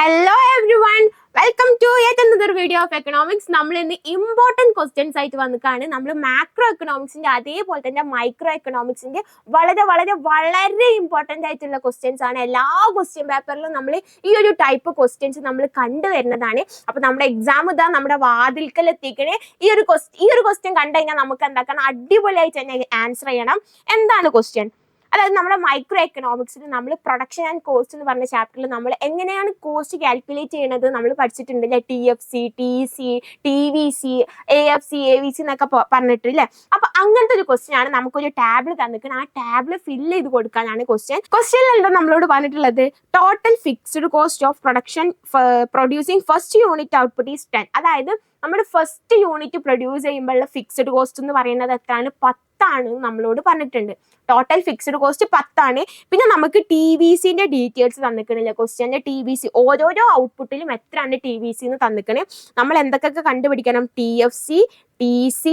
Hello everyone, welcome to yet another video of economics. നമ്മൾ ഇന്ന് important questions ആയിട്ട് വന്നിട്ടാണ്. നമ്മൾ മാക്രോ എക്കണോമിക്സിന്റെ അതേപോലെ തന്നെ മൈക്രോ എക്കണോമിക്സിന്റെ വളരെ വളരെ വളരെ ഇമ്പോർട്ടന്റ് ആയിട്ടുള്ള ക്വസ്റ്റ്യൻസ് ആണ്. എല്ലാ ക്വസ്റ്റ്യൻ പേപ്പറിലും നമ്മൾ ഈ ഒരു ടൈപ്പ് ക്വസ്റ്റ്യൻസ് നമ്മൾ കണ്ടുവരുന്നതാണ്. അപ്പൊ നമ്മുടെ എക്സാം ഇതാ നമ്മുടെ വാതിൽക്കൽ എത്തിക്കണേ. ഈ ഒരു ക്വസ്റ്റ്യൻ കണ്ടു കഴിഞ്ഞാൽ നമുക്ക് എന്താക്കണം, അടിപൊളിയായിട്ട് തന്നെ ആൻസർ ചെയ്യണം. എന്താണ് ക്വസ്റ്റ്യൻ? അതായത് നമ്മുടെ മൈക്രോ എക്കണോമിക്സിൽ നമ്മൾ പ്രൊഡക്ഷൻ ആൻഡ് കോസ്റ്റ് എന്ന് പറഞ്ഞ ചാപ്റ്ററിൽ നമ്മൾ എങ്ങനെയാണ് കോസ്റ്റ് കാൽക്കുലേറ്റ് ചെയ്യുന്നത് നമ്മൾ പഠിച്ചിട്ടുണ്ടല്ലേ. TFC, TC, TVC, AFC, AVC എന്നൊക്കെ പറഞ്ഞിട്ടില്ലേ. അപ്പൊ അങ്ങനത്തെ ഒരു ക്വസ്റ്റ്യൻ ആണ്. നമുക്കൊരു ടാബിൾ തന്നിട്ട് ആ ടാബിൾ ഫില്ല് ചെയ്ത് കൊടുക്കാനാണ് ക്വസ്റ്റ്യൻ എന്താ നമ്മളോട് പറഞ്ഞിട്ടുള്ളത്? Total fixed cost of production producing first unit output is 10. അതായത് നമ്മുടെ ഫസ്റ്റ് യൂണിറ്റ് പ്രൊഡ്യൂസ് ചെയ്യുമ്പോഴുള്ള ഫിക്സ്ഡ് കോസ്റ്റ് എന്ന് പറയുന്നത് എത്രയാണ്? 10 ആണ് നമ്മളോട് പറഞ്ഞിട്ടുണ്ട്. ടോട്ടൽ ഫിക്സ്ഡ് കോസ്റ്റ് 10 ആണ്. പിന്നെ നമുക്ക് TVCന്റെ ഡീറ്റെയിൽസ് തന്നിക്കണില്ല ക്വസ്റ്റ്യന്റെ. TVC ഓരോരോ ഔട്ട്പുട്ടിലും എത്രയാണ് TVC എന്ന് തന്നിക്കണേ. നമ്മൾ എന്തൊക്കെ കണ്ടുപിടിക്കണം? TFC, TC,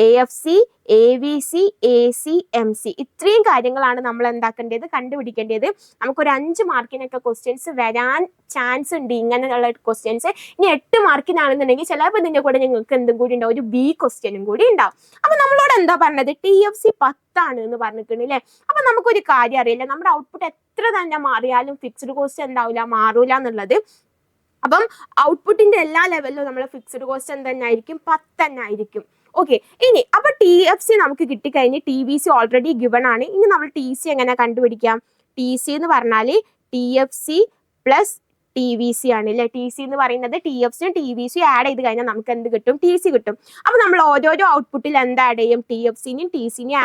AFC, AVC, AC, MC ഇത്രയും കാര്യങ്ങളാണ് നമ്മൾ എന്താക്കേണ്ടത്, കണ്ടുപിടിക്കേണ്ടത്. നമുക്കൊരു 5 മാർക്കിനൊക്കെ ക്വസ്റ്റ്യൻസ് വരാൻ ചാൻസ് ഉണ്ട് ഇങ്ങനെയുള്ള ക്വസ്റ്റ്യൻസ്. ഇനി 8 മാർക്കിനാണെന്നുണ്ടെങ്കിൽ ചിലപ്പോൾ ഇതിന്റെ കൂടെ നിങ്ങൾക്ക് എന്തും കൂടി ഉണ്ടാവും, ഒരു B ക്വസ്റ്റ്യനും കൂടി ഉണ്ടാവും. അപ്പൊ നമ്മളോട് എന്താ പറഞ്ഞത്? TFC 10 ആണ് എന്ന് പറഞ്ഞിട്ടുണ്ടല്ലേ. അപ്പൊ നമുക്കൊരു കാര്യം അറിയില്ല, നമ്മുടെ ഔട്ട്പുട്ട് എത്ര തന്നെ മാറിയാലും ഫിക്സ്ഡ് കോസ്റ്റ് എന്താവില്ല, മാറൂല എന്നുള്ളത്. അപ്പം ഔട്ട്പുട്ടിന്റെ എല്ലാ ലെവലിലും നമ്മളെ ഫിക്സ്ഡ് കോസ്റ്റ് എന്തായിരിക്കും? 10 തന്നെ ആയിരിക്കും. ഓക്കെ, ഇനി അപ്പൊ TFC നമുക്ക് കിട്ടിക്കഴിഞ്ഞ് TVC ഓൾറെഡി ഗിവൺ ആണ്. ഇനി നമ്മൾ TC എങ്ങനെ കണ്ടുപിടിക്കാം? TC എന്ന് പറഞ്ഞാൽ TFC പ്ലസ് TVC ആണ് അല്ലെ. TC എന്ന് പറയുന്നത് TFCയും TVCയും ആഡ് ചെയ്ത് കഴിഞ്ഞാൽ നമുക്ക് എന്ത് കിട്ടും? TC കിട്ടും. അപ്പൊ നമ്മൾ ഓരോരോ ഔട്ട്പുട്ടിൽ എന്ത് ആഡ് ചെയ്യും? TFCനെയും TVCനെയും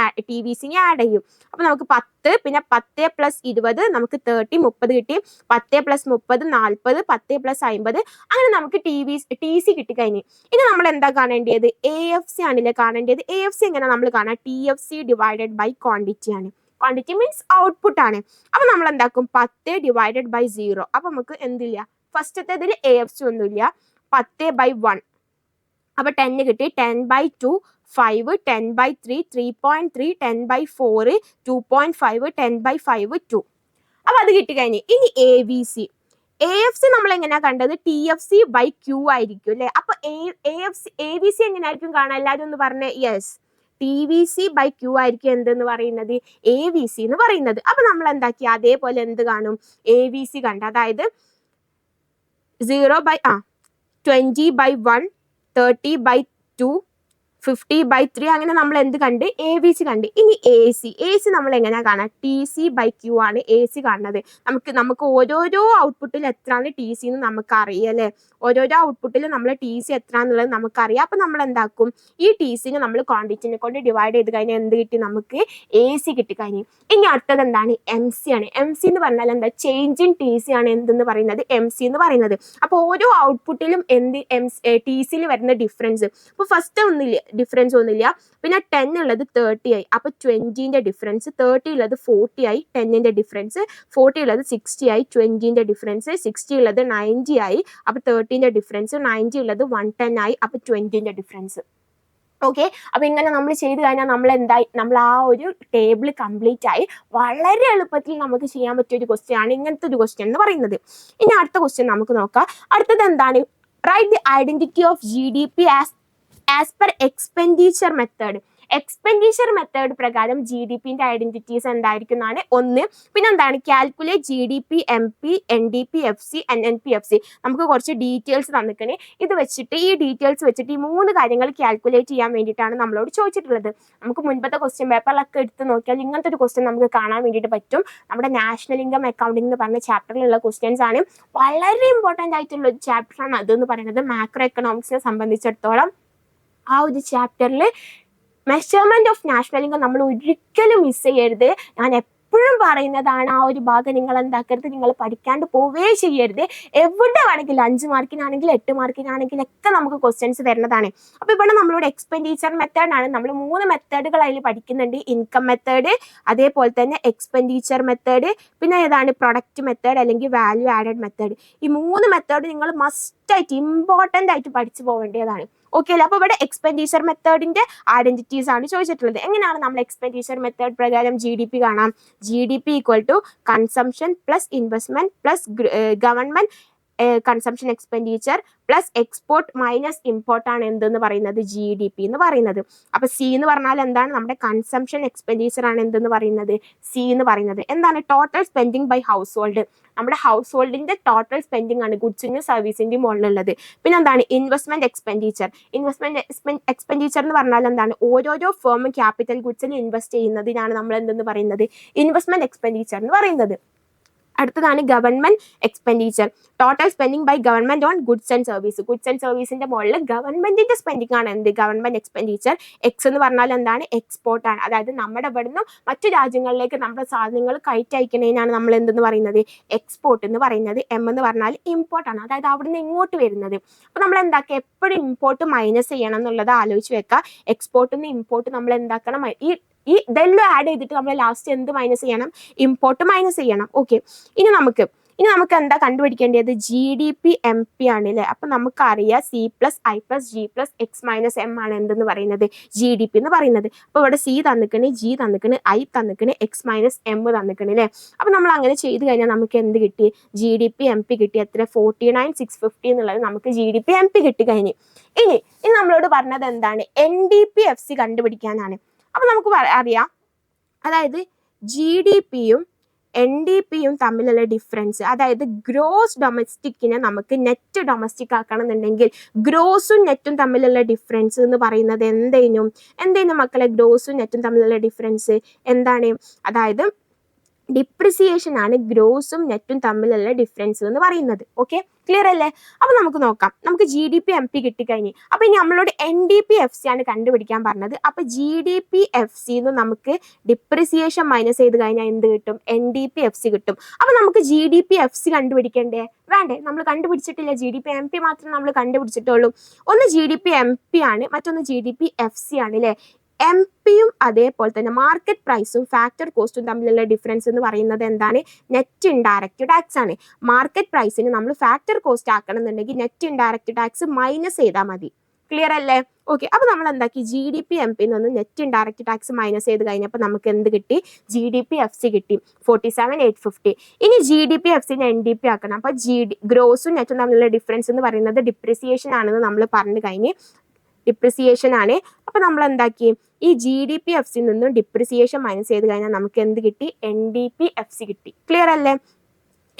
ആഡ് ചെയ്യും. അപ്പൊ നമുക്ക് 10, പിന്നെ 10 + 20 നമുക്ക് 30, 30 കിട്ടി. 10 + 30 40, 10 + 50 അങ്ങനെ നമുക്ക് TC കിട്ടിക്കഴിഞ്ഞു. ഇനി നമ്മൾ എന്താ കാണേണ്ടത്? AFC ആണല്ലേ കാണേണ്ടത്. AFC എങ്ങനെ നമ്മൾ കാണാം? TFC ഡിവൈഡഡ് ബൈ ക്വാണ്ടിറ്റി ആണ്. ക്വാണ്ടിറ്റി മീൻസ് ഔട്ട്പുട്ട് ആണ്. അപ്പൊ നമ്മൾ എന്താക്കും? 10 ഡിവൈഡഡ് ബൈ 0. അപ്പൊ നമുക്ക് എന്തില്ല, ഫസ്റ്റത്തേതിൽ AFC ഒന്നുമില്ല. 10/1 അപ്പൊ 10 കിട്ടി. 10/2 5, 10/3 3.3, 10/4 2.5, 10/5 2. അപ്പൊ അത് കിട്ടിക്കഴിഞ്ഞു. ഇനി AFC നമ്മൾ എങ്ങനെയാ കണ്ടത്? TFC/Q ആയിരിക്കും അല്ലെ. അപ്പൊ AVC എങ്ങനെയായിരിക്കും കാണാൻ? എല്ലാവരും ഒന്ന് പറഞ്ഞേ. യെസ്, TVC/Q ആയിരിക്കും എന്തെന്ന് പറയുന്നത്? AVC എന്ന് പറയുന്നത്. അപ്പൊ നമ്മൾ എന്താക്കി? അതേപോലെ എന്ത് കാണും? AVC കണ്ട, അതായത് 20/1, 30/2, 50/3 അങ്ങനെ നമ്മൾ എന്ത് കണ്ട്? AVC കണ്ട്. ഇനി AC നമ്മൾ എങ്ങനെയാ കാണാം? TC/Q ആണ് AC കാണുന്നത്. നമുക്ക് ഓരോരോ ഔട്ട്പുട്ടിൽ എത്രയാണ് TC എന്ന് നമുക്ക് അറിയാം അല്ലെ. ഓരോരോ ഔട്ട്പുട്ടിൽ നമ്മൾ TC എത്ര എന്നുള്ളത് നമുക്കറിയാം. അപ്പൊ നമ്മൾ എന്താക്കും? ഈ TCനെ നമ്മൾ ക്വാണ്ടിറ്റിനെ കൊണ്ട് ഡിവൈഡ് ചെയ്ത് കഴിഞ്ഞാൽ എന്ത് കിട്ടി? നമുക്ക് AC കിട്ടിക്കഴിഞ്ഞു. ഇനി അടുത്തത് എന്താണ്? MC ആണ്. MC എന്ന് പറഞ്ഞാൽ എന്താ? ചേഞ്ച് ഇൻ TC ആണ് എന്തെന്ന് പറയുന്നത്? MC എന്ന് പറയുന്നത്. അപ്പൊ ഓരോ ഔട്ട്പുട്ടിലും എന്ത് TCയിൽ വരുന്ന ഡിഫറൻസ്. അപ്പൊ ഫസ്റ്റ് ഡിഫറൻസ് ഒന്നുമില്ല. പിന്നെ 10 ഉള്ളത് 30 ആയി. അപ്പൊ 20ന്റെ ഡിഫറൻസ്. 30 ഉള്ളത് 40 ആയി. 10ന്റെ ഡിഫറൻസ്. 40 ഉള്ളത് 60 ആയി. 20ന്റെ ഡിഫറൻസ്. 60 ഉള്ളത് 90 ആയി. അപ്പൊ 30ന്റെ ഡിഫറൻസ്. 90 ഉള്ളത് 110 ആയി. അപ്പൊ 20ന്റെ ഡിഫറൻസ്. ഓക്കെ, അപ്പൊ ഇങ്ങനെ നമ്മൾ ചെയ്ത് കഴിഞ്ഞാൽ നമ്മൾ ആ ഒരു ടേബിൾ കംപ്ലീറ്റ് ആയി. വളരെ എളുപ്പത്തിൽ നമുക്ക് ചെയ്യാൻ പറ്റിയ ഒരു ക്വസ്റ്റ്യൻ ആണ് ഇങ്ങനത്തെ ഒരു ക്വസ്റ്റ്യൻ എന്ന് പറയുന്നത്. ഇനി അടുത്ത ക്വസ്റ്റ്യൻ നമുക്ക് നോക്കാം. അടുത്തത് എന്താണ്? Write the identity of GDP as per expenditure method. Expenditure method പ്രകാരം GDPന്റെ ഐഡന്റിറ്റീസ് എന്തായിരിക്കും എന്നാണ് ഒന്ന്. പിന്നെ എന്താണ്? Calculate GDP, MP, NDP, FC, NNP, FC. നമുക്ക് കുറച്ച് ഡീറ്റെയിൽസ് തന്നിക്കണേ. ഇത് വെച്ചിട്ട് ഈ ഡീറ്റെയിൽസ് വെച്ചിട്ട് ഈ 3 കാര്യങ്ങൾ കാൽക്കുലേറ്റ് ചെയ്യാൻ വേണ്ടിയിട്ടാണ് നമ്മളോട് ചോദിച്ചിട്ടുള്ളത്. നമുക്ക് മുൻപത്തെ ക്വസ്റ്റ്യൻ പേപ്പറിലൊക്കെ എടുത്ത് നോക്കിയാൽ ഇങ്ങനത്തെ ഒരു ക്വസ്റ്റ്യൻ നമുക്ക് കാണാൻ വേണ്ടിയിട്ട് പറ്റും. നമ്മുടെ നാഷണൽ ഇൻകം അക്കൗണ്ടിംഗ് എന്ന് പറഞ്ഞ ചാപ്റ്ററിലുള്ള ക്വസ്റ്റ്യൻസ് ആണ്. വളരെ ഇമ്പോർട്ടൻ്റ് ആയിട്ടുള്ള ഒരു ചാപ്റ്ററാണ് അതെന്ന് പറയുന്നത്. മാക്രോ എക്കണോമിക്സിനെ സംബന്ധിച്ചിടത്തോളം ആ ഒരു ചാപ്റ്ററിൽ മെഷർമെന്റ് ഓഫ് നാഷണൽ ഇൻകം നമ്മൾ ഒരിക്കലും മിസ് ചെയ്യരുത്. ഞാൻ എപ്പോഴും പറയുന്നതാണ്, ആ ഒരു ഭാഗം നിങ്ങൾ എന്താക്കരുത്, നിങ്ങൾ പഠിക്കാണ്ട് പോവേ ചെയ്യരുത്. എവിടെ വേണമെങ്കിലും 5 മാർക്കിനാണെങ്കിലും 8 മാർക്കിനാണെങ്കിലും ഒക്കെ നമുക്ക് ക്വസ്റ്റ്യൻസ് വരുന്നതാണ്. അപ്പൊ ഇവിടെ നമ്മളോട് എക്സ്പെൻഡിച്ചർ മെത്തേഡ് ആണ്. നമ്മൾ 3 മെത്തേഡുകൾ അതിൽ പഠിക്കുന്നുണ്ട്. ഇൻകം മെത്തേഡ്, അതേപോലെ തന്നെ എക്സ്പെൻഡിച്ചർ മെത്തേഡ്, പിന്നെ ഏതാണ്? പ്രൊഡക്റ്റ് മെത്തേഡ് അല്ലെങ്കിൽ വാല്യൂ ആഡഡ് മെത്തേഡ്. ഈ 3 മെത്തേഡ് നിങ്ങൾ മസ്റ്റ് ആയിട്ട് ഇമ്പോർട്ടൻ്റ് ആയിട്ട് പഠിച്ചു പോവേണ്ടതാണ്. ഓക്കെ അല്ലേ. അപ്പൊ ഇവിടെ എക്സ്പെൻഡിച്ചർ മെത്തേഡിന്റെ ഐഡന്റിറ്റീസ് ആണ് ചോദിച്ചിട്ടുള്ളത്. എങ്ങനെയാണ് നമ്മൾ എക്സ്പെൻഡിച്ചർ മെത്തേഡ് പ്രകാരം GDP കാണാം? GDP = consumption plus investment plus government consumption expenditure plus export minus import ആണ് എന്തെന്ന് പറയുന്നത് GDP എന്ന് പറയുന്നത്. അപ്പൊ സി എന്ന് പറഞ്ഞാൽ എന്താണ്? നമ്മുടെ കൺസംഷൻ എക്സ്പെൻഡിച്ചർ ആണ് എന്തെന്ന് പറയുന്നത് സി എന്ന് പറയുന്നത്. എന്താണ്? Total spending by household. നമ്മുടെ ഹൗസ് ഹോൾഡിന്റെ ടോട്ടൽ സ്പെൻഡിങ് ആണ് ഗുഡ്സിന്റെയും സർവീസിന്റെയും മുകളിലുള്ളത്. പിന്നെ എന്താണ്? Investment expenditure. ഇൻവെസ്റ്റ്മെന്റ് എക്സ്പെൻഡിച്ചർ എന്ന് പറഞ്ഞാൽ എന്താണ്? ഓരോരോ ഫേമും ക്യാപിറ്റൽ ഗുഡ്സിൽ ഇൻവെസ്റ്റ് ചെയ്യുന്നതിനാണ് നമ്മൾ എന്തെന്ന് പറയുന്നത് ഇൻവെസ്റ്റ്മെന്റ് എക്സ്പെൻഡിച്ചർ എന്ന് പറയുന്നത്. അടുത്തതാണ് government expenditure. Total spending by government on goods and service. Goods and സർവീസിന്റെ മുകളിൽ ഗവൺമെന്റിന്റെ സ്പെൻഡിങ് ആണ് എന്ത്? Government expenditure. എക്സ് എന്ന് പറഞ്ഞാൽ എന്താണ്? എക്സ്പോർട്ട് ആണ്. അതായത് നമ്മുടെ ഇവിടുന്ന് മറ്റു രാജ്യങ്ങളിലേക്ക് നമ്മുടെ സാധനങ്ങൾ കയറ്റി അയക്കുന്നതിനാണ് നമ്മൾ എന്തെന്ന് പറയുന്നത് എക്സ്പോർട്ട് എന്ന് പറയുന്നത്. എം എന്ന് പറഞ്ഞാൽ ഇമ്പോർട്ട് ആണ്. അതായത് അവിടുന്ന് ഇങ്ങോട്ട് വരുന്നത്. അപ്പൊ നമ്മൾ എന്താക്കുക? എപ്പോഴും ഇമ്പോർട്ട് മൈനസ് ചെയ്യണം എന്നുള്ളത് ആലോചിച്ച് വെക്കുക. എക്സ്പോർട്ടിൽ നിന്ന് ഇമ്പോർട്ട് നമ്മൾ എന്താക്കണം? ഈ ഇതെല്ലാം ആഡ് ചെയ്തിട്ട് നമ്മൾ ലാസ്റ്റ് എന്ത് മൈനസ് ചെയ്യണം? ഇമ്പോർട്ട് മൈനസ് ചെയ്യണം. ഓക്കെ, ഇനി നമുക്ക് എന്താ കണ്ടുപിടിക്കേണ്ടത്? GDP MP ആണ് അല്ലേ? അപ്പൊ നമുക്കറിയാം C plus I plus G plus X minus M ആണ് എന്തെന്ന് പറയുന്നത് GDP എന്ന് പറയുന്നത്. അപ്പൊ ഇവിടെ C തന്നിക്കണ്, G തന്നിക്കണ്, I തന്നിക്കണ്, X minus M തന്നിക്കണ് അല്ലേ? അപ്പൊ നമ്മൾ അങ്ങനെ ചെയ്ത് കഴിഞ്ഞാൽ നമുക്ക് എന്ത് കിട്ടി? GDP MP കിട്ടി. എത്ര? 49,650 എന്നുള്ളത് നമുക്ക് GDP MP കിട്ടി കഴിഞ്ഞ്. ഇനി നമ്മളോട് പറഞ്ഞത് എന്താണ്? NDP-FC കണ്ടുപിടിക്കാനാണ്. അപ്പൊ നമുക്ക് അറിയാം, അതായത് GDP-യും NDP-യും തമ്മിലുള്ള ഡിഫറൻസ്, അതായത് ഗ്രോസ് ഡൊമസ്റ്റിക്കിനെ നമുക്ക് നെറ്റ് ഡൊമസ്റ്റിക് ആക്കണം എന്നുണ്ടെങ്കിൽ ഗ്രോസും നെറ്റും തമ്മിലുള്ള ഡിഫറൻസ് എന്ന് പറയുന്നത് എന്തേനും മക്കളെ? ഗ്രോസും നെറ്റും തമ്മിലുള്ള ഡിഫറൻസ് എന്താണ്? അതായത് ഡിപ്രിസിയേഷൻ ആണ് ഗ്രോസും നെറ്റും തമ്മിലുള്ള ഡിഫറൻസ് എന്ന് പറയുന്നത്. ഓക്കെ, ക്ലിയർ അല്ലേ? അപ്പൊ നമുക്ക് നോക്കാം. നമുക്ക് GDP MP കിട്ടിക്കഴിഞ്ഞ്. അപ്പൊ ഇനി നമ്മളോട് NDP-FC ആണ് കണ്ടുപിടിക്കാൻ പറഞ്ഞത്. അപ്പൊ GDP-FC എന്ന് നമുക്ക് ഡിപ്രിസിയേഷൻ മൈനസ് ചെയ്ത് കഴിഞ്ഞാൽ എന്ത് കിട്ടും? NDP-FC കിട്ടും. അപ്പൊ നമുക്ക് GDP-FC കണ്ടുപിടിക്കണ്ടേ? വേണ്ടേ? നമ്മൾ കണ്ടുപിടിച്ചിട്ടില്ല. GDP MP മാത്രം നമ്മൾ കണ്ടുപിടിച്ചിട്ടുള്ളൂ. ഒന്ന് GDP MP ആണ്, മറ്റൊന്ന് GDP-FC ആണ് അല്ലേ? MP-യും അതേപോലെ തന്നെ മാർക്കറ്റ് പ്രൈസും ഫാക്ടർ കോസ്റ്റും തമ്മിലുള്ള ഡിഫറൻസ് എന്ന് പറയുന്നത് എന്താണ്? നെറ്റ് ഇൻഡയറക്റ്റ് ടാക്സ് ആണ്. മാർക്കറ്റ് പ്രൈസിന് നമ്മൾ ഫാക്ടർ കോസ്റ്റ് ആക്കണം എന്നുണ്ടെങ്കിൽ നെറ്റ് ഇൻഡയറക്റ്റ് ടാക്സ് മൈനസ് ചെയ്താൽ മതി. ക്ലിയർ അല്ലേ? ഓക്കെ, അപ്പൊ നമ്മൾ എന്താക്കി? GDP MP നിന്ന് നെറ്റ് ഇൻഡയറക്റ്റ് ടാക്സ് മൈനസ് ചെയ്ത് കഴിഞ്ഞപ്പോൾ നമുക്ക് എന്ത് കിട്ടി? GDP-FC കിട്ടി 47,850. ഇനി GDP-FCനെ NDP ആക്കണം. അപ്പൊ ഗ്രോസും നെറ്റും തമ്മിലുള്ള ഡിഫറൻസ് എന്ന് പറയുന്നത് ഡിപ്രിസിയേഷൻ ആണെന്ന് നമ്മൾ പറഞ്ഞു കഴിഞ്ഞ്. ഡിപ്രിസിയേഷൻ ആണ്. അപ്പൊ നമ്മൾ എന്താക്കി? ഈ GDP-FC നിന്നും ഡിപ്രിസിയേഷൻ മൈനസ് ചെയ്ത് കഴിഞ്ഞാൽ നമുക്ക് എന്ത് കിട്ടി? NDP-FC കിട്ടി. ക്ലിയർ അല്ലേ?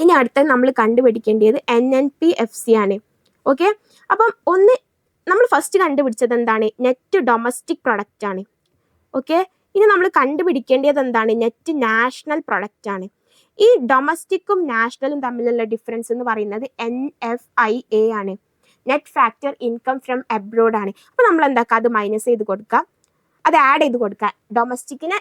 ഇനി അടുത്ത നമ്മൾ കണ്ടുപിടിക്കേണ്ടത് NNP-FC ആണ്. ഓക്കെ, അപ്പം നമ്മൾ ഫസ്റ്റ് കണ്ടുപിടിച്ചത് എന്താണ്? നെറ്റ് ഡൊമസ്റ്റിക് പ്രൊഡക്റ്റ് ആണ്. ഓക്കെ, ഇനി നമ്മൾ കണ്ടുപിടിക്കേണ്ടത് എന്താണ്? നെറ്റ് നാഷണൽ പ്രൊഡക്റ്റ് ആണ്. ഈ ഡൊമസ്റ്റിക്കും നാഷണലും തമ്മിലുള്ള ഡിഫറൻസ് എന്ന് പറയുന്നത് NFIA ആണ്. Net factor income from abroad ആണ്. അപ്പൊ നമ്മൾ എന്താക്കുക? അത് മൈനസ് ചെയ്ത് കൊടുക്കാം, അത് ആഡ് ചെയ്ത് കൊടുക്കാം. ഡൊമസ്റ്റിക്കിനെ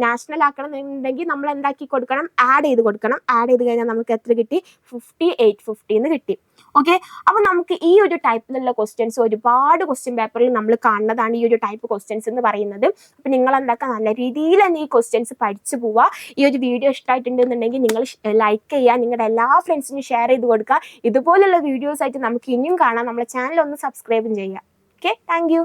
നാഷണൽ ആക്കണം എന്നുണ്ടെങ്കിൽ നമ്മൾ എന്താക്കി കൊടുക്കണം? ആഡ് ചെയ്ത് കൊടുക്കണം. ആഡ് ചെയ്ത് കഴിഞ്ഞാൽ നമുക്ക് എത്ര കിട്ടി? 5850 എന്ന് കിട്ടി. ഓക്കെ, അപ്പൊ നമുക്ക് ഈ ഒരു ടൈപ്പിലുള്ള ക്വസ്റ്റ്യൻസ് ഒരുപാട് ക്വസ്റ്റ്യൻ പേപ്പറിൽ നമ്മൾ കാണുന്നതാണ് ഈ ഒരു ടൈപ്പ് ക്വസ്റ്റ്യൻസ് എന്ന് പറയുന്നത്. അപ്പൊ നിങ്ങൾ എന്താക്കുക? നല്ല രീതിയിൽ തന്നെ ഈ ക്വസ്റ്റ്യൻസ് പഠിച്ചു പോവുക. ഈ ഒരു വീഡിയോ ഇഷ്ടമായിട്ടുണ്ടെന്നുണ്ടെങ്കിൽ നിങ്ങൾ ലൈക്ക് ചെയ്യുക, നിങ്ങളുടെ എല്ലാ ഫ്രണ്ട്സിനും ഷെയർ ചെയ്ത് കൊടുക്കുക. ഇതുപോലുള്ള വീഡിയോസ് ആയിട്ട് നമുക്ക് ഇനിയും കാണാം. നമ്മുടെ ചാനൽ ഒന്ന് സബ്സ്ക്രൈബും ചെയ്യുക. Okay, thank you.